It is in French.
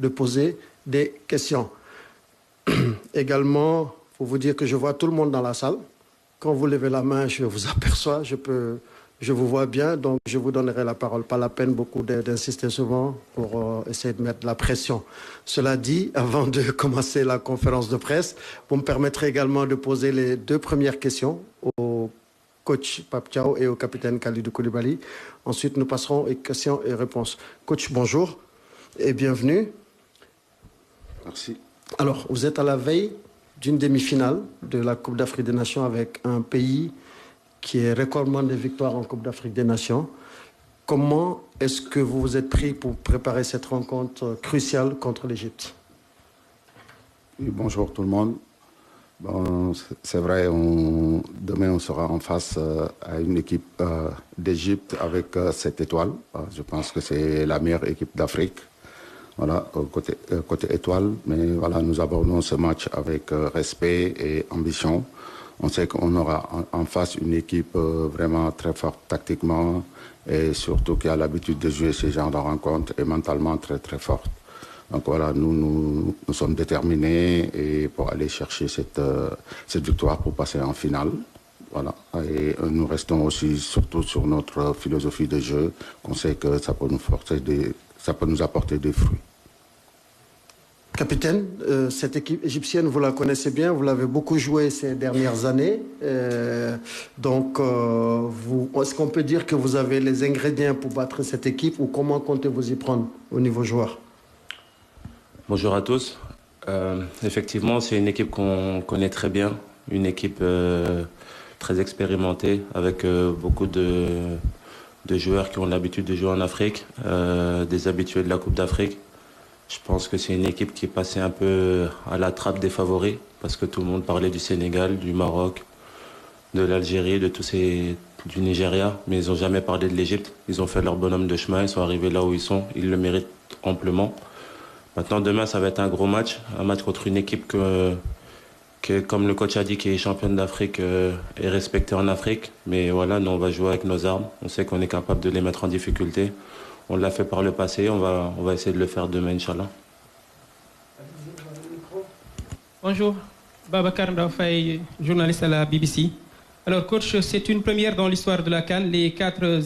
de poser des questions. Également, pour vous dire que je vois tout le monde dans la salle. Quand vous levez la main, je vous aperçois, je vous vois bien, donc je vous donnerai la parole. Pas la peine beaucoup d'insister souvent pour essayer de mettre la pression. Cela dit, avant de commencer la conférence de presse, vous me permettrez également de poser les 2 premières questions au coach Pape Thiaw et au capitaine Kalidou Koulibaly. Ensuite, nous passerons aux questions et réponses. Coach, bonjour et bienvenue. Merci. Alors, vous êtes à la veille d'une demi-finale de la Coupe d'Afrique des Nations avec un pays qui est recordman de victoires en Coupe d'Afrique des Nations. Comment est-ce que vous vous êtes pris pour préparer cette rencontre cruciale contre l'Égypte? Oui, bonjour tout le monde. Bon, c'est vrai, demain on sera en face à une équipe d'Égypte avec 7 étoiles. Je pense que c'est la meilleure équipe d'Afrique. Voilà, côté étoile. Mais voilà, nous abordons ce match avec respect et ambition. On sait qu'on aura en face une équipe vraiment très forte tactiquement et surtout qui a l'habitude de jouer ce genre de rencontres et mentalement très très forte. Donc voilà, nous sommes déterminés et pour aller chercher cette victoire pour passer en finale. Voilà. Et nous restons aussi surtout sur notre philosophie de jeu, qu'on sait que ça peut nous apporter des fruits. Capitaine, cette équipe égyptienne, vous la connaissez bien, vous l'avez beaucoup jouée ces dernières années. Est-ce qu'on peut dire que vous avez les ingrédients pour battre cette équipe ou comment comptez-vous y prendre au niveau joueur? Bonjour à tous. Effectivement, c'est une équipe qu'on connaît très bien, une équipe très expérimentée avec beaucoup de joueurs qui ont l'habitude de jouer en Afrique, des habitués de la Coupe d'Afrique. Je pense que c'est une équipe qui est passée un peu à la trappe des favoris parce que tout le monde parlait du Sénégal, du Maroc, de l'Algérie, du Nigeria, mais ils n'ont jamais parlé de l'Égypte. Ils ont fait leur bonhomme de chemin, ils sont arrivés là où ils sont, ils le méritent amplement. Maintenant, demain, ça va être un gros match, un match contre une équipe que comme le coach a dit, qui est championne d'Afrique et respectée en Afrique. Mais voilà, nous, on va jouer avec nos armes. On sait qu'on est capable de les mettre en difficulté. On l'a fait par le passé, on va essayer de le faire demain, Inch'Allah. Bonjour, Babacar Ndaoufay, journaliste à la BBC. Alors coach, c'est une première dans l'histoire de la CAN. Les 4